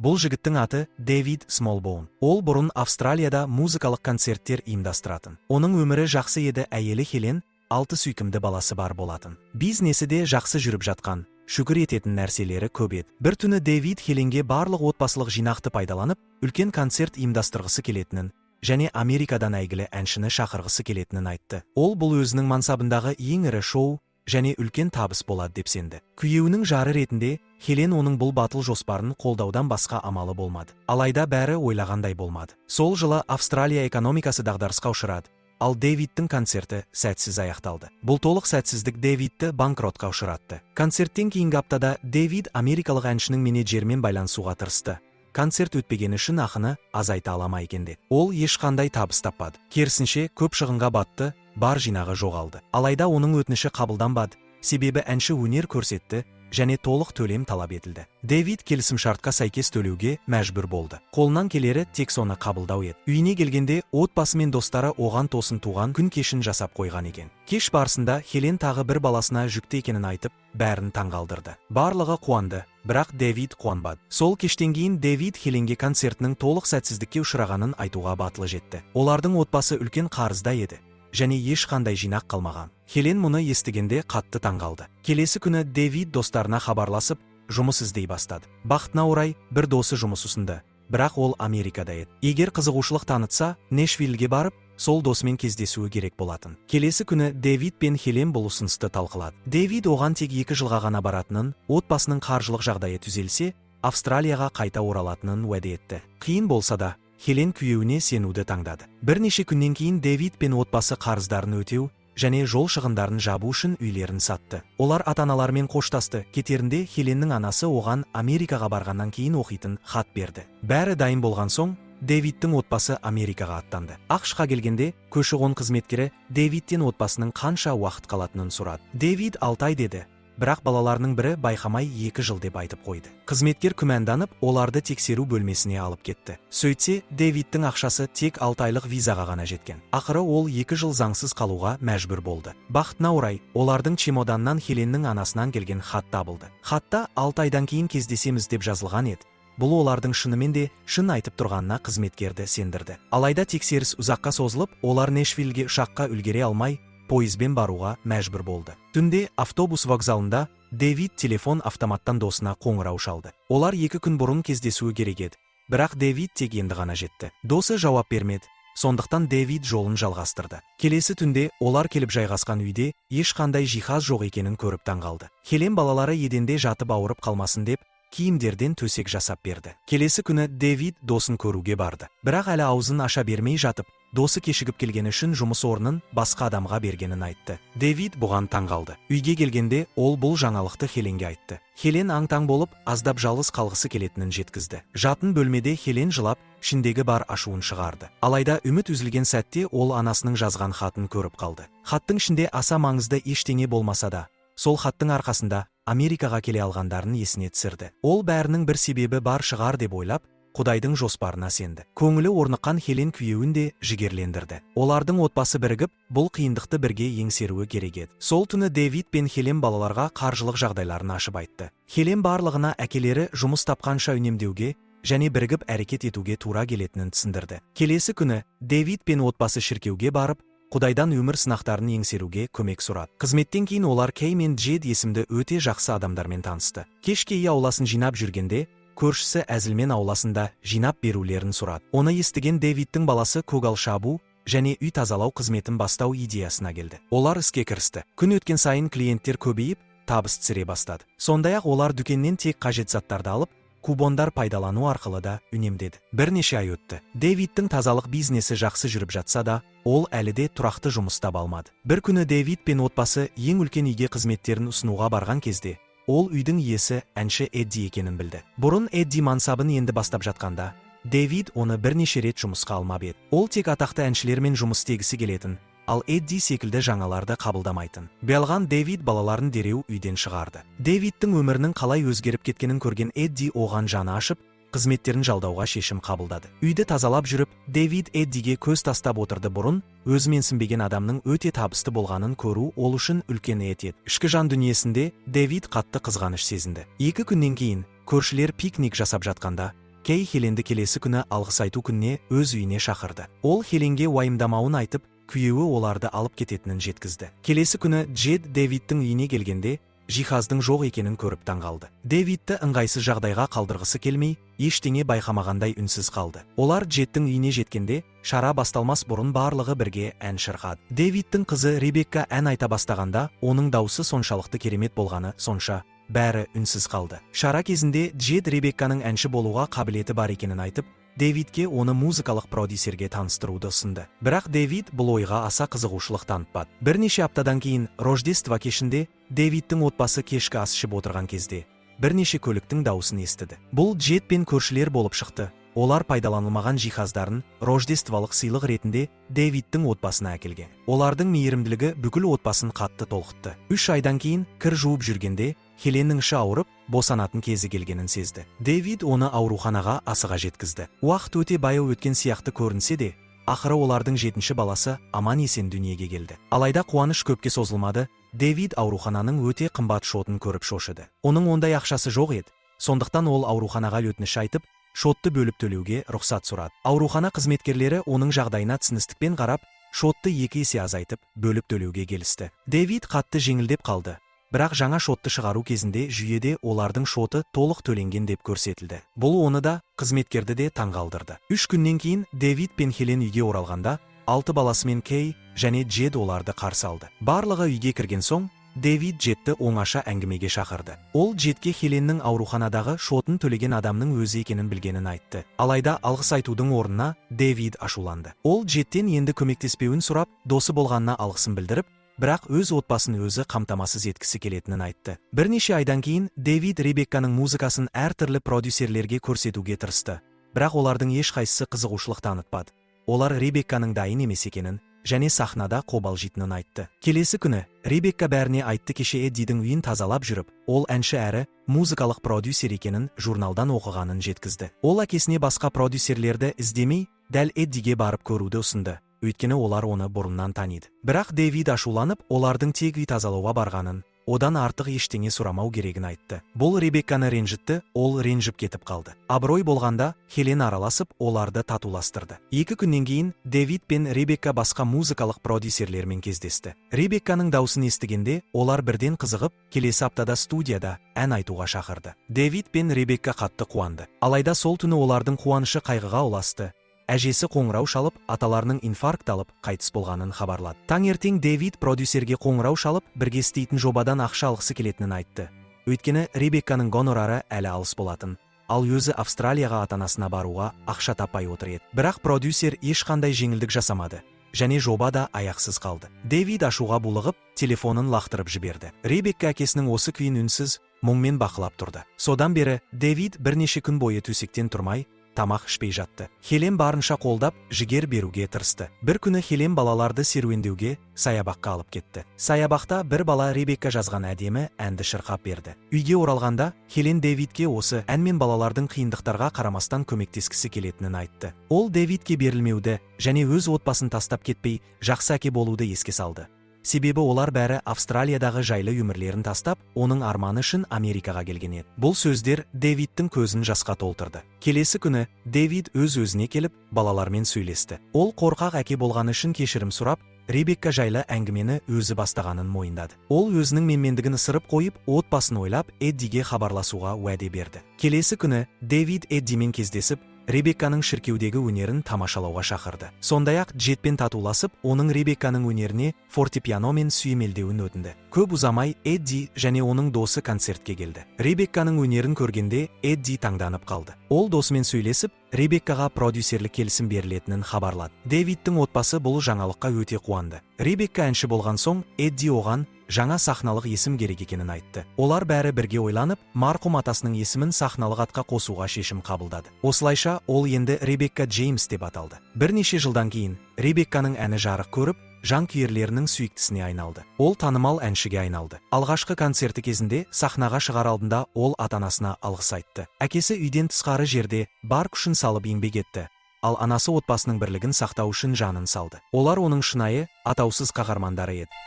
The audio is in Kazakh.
Бұл жігіттің аты Дэвид Смолбоун. Ол бұрын Австралияда музыкалық концерттер ұйымдастыратын. Оның өмірі жақсы еді, әйелі Хелен 6 сүйкімді баласы бар болатын. Бизнесі де жақсы жүріп жатқан. Шүкір ететін нәрселері көп еді. Бір түні Дэвид Хеленге барлық отбасылық жинақты пайдаланып, үлкен концерт ұйымдастырғысы келетінін және Америкадан әйгілі әншіні шақырғысы келетінін айтты. Ол бұл өзінің мансабындағы ең ірі шоу және үлкен табыс болады деп сенді. Күйеуінің жары ретінде Хелен оның бұл батыл жоспарын қолдаудан басқа амалы болмады. Алайда бәрі ойлағандай болмады. Сол жылы Австралия экономикасы дағдарысқа ұшырады. Ал Дэвидтің концерті сәтсіз аяқталды. Бұл толық сәтсіздік Дэвидті банкротқа ұшыратты. Концерттен кейінгі аптада Дэвид америкалық әншінің менеджерімен байланысуға тырысты. Концерт өтпегені үшін ақыны азайта алама екен деді. Ол ешқандай табыс таппады. Керісінше көп шығынға батты, бар жинағы жоғалды. Алайда оның өтініші қабылданбады. Себебі әнші өнер көрсетті және толық төлем талап етілді. Дэвид келісімшартқа сәйкес төлеуге мәжбүр болды. Қолынан келері тек соны қабылдау еді. Үйіне келгенде отбасы мен достары оған тосын туған күн кешін жасап қойған екен. Кеш барысында Хелен тағы бір баласына жүкті екенін айтып, бәрін таңғалдырды. Барлығы қуанды, бірақ Дэвид қуанбады. Сол кештен кейін Дэвид Хеленге концертінің толық сәтсіздікке ұшырағанын айтуға батылы жетті. Олардың отбасы үлкен қарызда еді және ешқандай жинақ қалмаған. Хелен мұны естігенде қатты таңғалды. Келесі күні Дэвид достарына хабарласып, жұмыс іздей бастады. Бақытына орай бір досы жұмыс ұсынды, бірақ ол Америкада еді. Егер қызығушылық танытса, Нэшвиллге барып, сол досымен кездесуі керек болатын. Келесі күні Дэвид пен Хелен бұл ұсынысты талқылады. Дэвид оған тек 2 жылға ғана баратынын, отбасының қаржылық жағдайы түзелсе, Австралияға қайта оралатынын уәде етті. Қиын болса да, Хелен күйеуіне сенуді таңдады. Бірнеше күннен кейін Дэвид пен отбасы қарыздарын өтеу және жол шығындарын жабу үшін үйлерін сатты. Олар ата-аналарымен қоштасты. Кетерінде Хеленнің анасы оған Америкаға барғаннан кейін оқитын хат берді. Бәрі дайын болған соң, Дэвидтің отбасы Америкаға аттанды. ақш-қа келгенде көші-қон қызметкері Дэвидтен отбасының қанша уақыт қалатынын сұрады. Дэвид 6 ай деді. Бірақ балаларының бірі байқамай 2 жыл деп айтып қойды. Қызметкер күмәнданып, оларды тексеру бөлмесіне алып кетті. Сөйтсе, Дэвидтің ақшасы тек 6 айлық визаға ғана жеткен. Ақыры ол 2 жыл заңсыз қалуға мәжбүр болды. Бақытына орай, олардың чемоданнан Хеленнің анасынан келген хат табылды. Хатта 6 айдан кейін кездесеміз деп жазылған еді. Бұл олардың шынымен де шын айтып тұрғанына қызметкерді сендірді. Алайда тексеріс ұзаққа созылып, олар Нэшвиллге ұшаққа үлгере алмай, пойызбен баруға мәжбүр болды. Түнде автобус вокзалында Дэвид телефон автоматтан досына қоңырау шалды. Олар 2 күн бұрын кездесуі керек еді. Бірақ Дэвид тек енді ғана жетті. Досы жауап бермеді. Сондықтан Дэвид жолын жалғастырды. Келесі түнде олар келіп жайғасқан үйде ешқандай жиһаз жоқ екенін көріп таңғалды. Хелен балалары еденде жатып ауырып қалмасын деп, киімдерден төсек жасап берді. Келесі күні Дэвид досын көруге барды. Бірақ әлі аузын аша бермей жатып, досы кешігіп келгені үшін жұмыс орнын басқа адамға бергенін айтты. Дэвид бұған таңғалды. Үйге келгенде ол бұл жаңалықты Хеленге айтты. Хелен аң-таң болып, аздап жалғыз қалғысы келетінін жеткізді. Жатын бөлмеде Хелен жылап, ішіндегі бар ашуын шығарды. Алайда үміт үзілген сәтте ол анасының жазған хатын көріп қалды. Хаттың ішінде аса маңызды ештеңе болмаса да, сол хаттың арқасында Америкаға келе алғандарын есіне түсірді. Ол бәрінің бір себебі бар шығар деп ойлап, Құдайдың жоспарына сенді. Көңілі орныққан Хелен күйеуін де жігерлендірді. Олардың отбасы бірігіп, бұл қиындықты бірге еңсеруі керек еді. Сол түні Дэвид пен Хелен балаларға қаржылық жағдайларын ашып айтты. Хелен барлығына әкелері жұмыс тапқанша үнемдеуге және бірігіп әрекет етуге тура келетінін түсіндірді. Келесі күні Дэвид пен отбасы шіркеуге барып, Құдайдан өмір сынақтарын еңсеруге көмек сұрады. Қызметтен кейін олар Кей мен Джед есімді өте жақсы адамдармен танысты. Кешке үй ауласын жинап жүргенде, көршісі әзілмен ауласында жинап берулерін сұрады. Оны естіген Дэвидтің баласы көгал шабу және үй тазалау қызметін бастау идеясына келді. Олар іске кірісті. Күн өткен сайын клиенттер көбейіп, табыс түсіре бастады. Сондай-ақ олар дүкеннен тек қажет заттарды алып, кубондар пайдалану арқылы да үнемдеді. Бірнеше ай өтті. Дэвидтің тазалық бизнесі жақсы жүріп жатса да, ол әлі де тұрақты жұмыс таба алмады. Бір күні Дэвид пен отбасы ең үлкен үйге қызметтерін ұсынуға барған кезде, ол үйдің иесі әнші Эдди екенін білді. Бұрын Эдди мансабын енді бастап жатқанда, Дэвид оны бірнеше рет жұмысқа алмап еді. Ол тек атақты әншілермен жұмыс істегісі келетін, ал Эдди секілді жаңаларды қабылдамайтын. Белған Дэвид балаларын дереу үйден шығарды. Дэвидтің өмірінің қалай өзгеріп кеткенін көрген Эдди оған жаны ашып, қызметтерін жалдауға шешім қабылдады. Үйді тазалап жүріп, Дэвид Эддиге көз тастап отырды. Бұрын өзі менсінбеген адамның өте табысты болғанын көру ол үшін үлкен ет еді. Ішкі жан дүниесінде Дэвид қатты қызғаныш сезінді. 2 күннен кейін көршілер пикник жасап жатқанда, Кей Хеленді келесі күні алғыс айту күніне өз үйіне шақырды. Ол Хеленге уайымдамауын айтып, күйеуі оларды алып кететінін жеткізді. Келесі күні Джед Дэвидтің үйіне келгенде, жиһаздың жоқ екенін көріп таңғалды. Дэвидті ыңғайсыз жағдайға қалдырғысы келмей, ештеңе байқамағандай үнсіз қалды. Олар Джедтің үйіне жеткенде, шара басталмас бұрын барлығы бірге ән шырқады. Дэвидтің қызы Ребекка ән айта бастағанда, оның даусы соншалықты керемет болғаны сонша, бәрі үнсіз қалды. Шара кезінде Джед Ребекканың әнші болуға қабілеті бар екенін айтып, Дэвидке оны музыкалық продюсерге таныстыруды ұсынды. Бірақ Дэвид бұл ойға аса қызығушылық танытпады. Бірнеше аптадан кейін Рождество кешінде Дэвидтің отбасы кешкі ас ішіп отырған кезде бірнеше көліктің дауысын естіді. Бұл Джед пен көршілер болып шықты. Олар пайдаланылмаған жиһаздарын рождестволық сыйлық ретінде Дэвидтің отбасына әкелген. Олардың мейірімділігі бүкіл отбасын қатты толқытты. 3 айдан кейін кір жуып жүргенде Хеленнің іші ауырып, босанатын кезі келгенін сезді. Дэвид оны ауруханаға асыға жеткізді. Уақыт өте баяу өткен сияқты көрінсе де, ақыры олардың 7-ші баласы аман-есен дүниеге келді. Алайда қуаныш көпке созылмады. Дэвид аурухананың өте қымбат шотын көріп шошыды. Оның ондай ақшасы жоқ еді. Сондықтан ол ауруханаға өтініш айтып, шотты бөліп төлеуге рұқсат сұрады. Аурухана қызметкерлері оның жағдайына түсіністікпен қарап, шотты 2 есе азайтып, бөліп төлеуге келісті. Дэвид қатты жеңілдеп қалды. Бірақ жаңа шотты шығару кезінде жүйеде олардың шоты толық төленген деп көрсетілді. Бұл оны да, қызметкерді де таңғалдырды. 3 күннен кейін Дэвид пен Хелен үйге оралғанда, 6 баласымен Кей және Джед оларды қарсы алды. Барлығы үйге кірген соң, Дэвид Джедті оңаша әңгімеге шақырды. Ол Джедке Хеленнің ауруханадағы шотын төлеген адамның өзі екенін білгенін айтты. Алайда алғыс айтудың орнына Дэвид ашуланды. Ол Джедтен енді көмектеспеуін сұрап, досы болғанына алғысын білдіріп, бірақ өз отбасын өзі қамтамасыз еткісі келетінін айтты. Бірнеше айдан кейін Дэвид Ребекканың музыкасын әртүрлі продюсерлерге көрсетуге тырысты. Бірақ олардың ешқайсысы қызығушылық танытпады. Олар Ребекканың дайын емес екенін және сахнада қобалжитынын айтты. Келесі күні Ребекка бәріне айтты. Кеше Эддидің үйін тазалап жүріп, ол әнші әрі музыкалық продюсер екенін журналдан оқығанын жеткізді. Ол әкесіне басқа продюсерлерді іздемей, дәл Эддиге барып көруді ұсынды. Өйткені олар оны бұрыннан таниды. Бірақ Дэвид ашуланып, олардың тек үй тазалауға барғанын, одан артық ештеңе сұрамау керегін айтты. Бұл Ребекканы ренжітті, ол ренжіп кетіп қалды. Абырой болғанда, Хелен араласып, оларды татуластырды. 2 күннен кейін Дэвид пен Ребекка басқа музыкалық продюсерлермен кездесті. Ребекканың даусын естігенде, олар бірден қызығып, келесі аптада студияда ән айтуға шақырды. Дэвид пен Ребекка қатты қуанды. Алайда сол түні олардың қуанышы қайғыға ұласты. Әжесі қоңырау шалып, аталарының инфаркт алып, қайтыс болғанын хабарлады. Таңертең Дэвид продюсерге қоңырау шалып, бірге істейтін жобадан ақша алғысы келетінін айтты. Өйткені Ребекканың гонорары әлі алыс болатын. Ал өзі Австралияға ата-анасына баруға ақша таппай отыр еді. Бірақ продюсер ешқандай жеңілдік жасамады. Және жоба да аяқсыз қалды. Дэвид ашуға булығып, телефонын лақтырып жіберді. Ребекка әкесінің осы күйін үнсіз, мұңмен бақылап тұрды. Содан бері Дэвид бірнеше күн бойы төсектен тұрмай, тамақ ішпей жатты. Хелен барынша қолдап, жігер беруге тырысты. Бір күні Хелен балаларды серуендеуге саябаққа алып кетті. Саябақта бір бала Ребекка жазған әдемі әнді шырқап берді. Үйге оралғанда, Хелен Дэвидке осы ән мен балалардың қиындықтарға қарамастан көмектескісі келетінін айтты. Ол Дэвидке берілмеуді және өз отбасын тастап кетпей, жақсы әке болуды еске салды. Себебі олар бәрі Австралиядағы жайлы өмірлерін тастап, оның арманы үшін Америкаға келген еді. Бұл сөздер Дэвидтің көзін жасқа толтырды. Келесі күні Дэвид өз-өзіне келіп, балалармен сөйлесті. Ол қорқақ әке болғаны үшін кешірім сұрап, Ребекка жайлы әңгімені өзі бастағанын мойындады. Ол өзінің менмендігін ысырып қойып, отбасын ойлап, Эддиге хабарласуға уәде берді. Келесі күні Дэвид Эддимен кездесіп, Ребекканың шіркеудегі өнерін тамашалауға шақырды. Сондай-ақ Джедпен татуласып, оның Ребекканың өнеріне фортепианомен сүйемелдеуін өтінді. Көп ұзамай Эдди және оның досы концертке келді. Ребекканың өнерін көргенде Эдди таңданып қалды. Ол досымен сөйлесіп, Ребеккаға продюсерлік келісім берілетінін хабарлады. Дэвидтің отбасы бұл жаңалыққа өте қуанды. Ребекка әнші болған соң, Эдди оған жаңа сахналық есім керек екенін айтты. Олар бәрі бірге ойланып, марқұм атасының есімін сахналық атқа қосуға шешім қабылдады. Осылайша ол енді Ребекка Джеймс деп аталды. Бірнеше жылдан кейін Ребекканың әні жарық көріп, жанкүйерлерінің сүйіктісіне айналды. Ол танымал әншіге айналды. Алғашқы концерті кезінде сахнаға шығар алдында ол ата-анасына алғыс айтты. Әкесі үйден тысқары жерде бар күшін салып еңбек етті. Ал анасы отбасының бірлігін сақтау үшін жанын салды. Олар оның шынайы, атаусыз қаһармандары еді.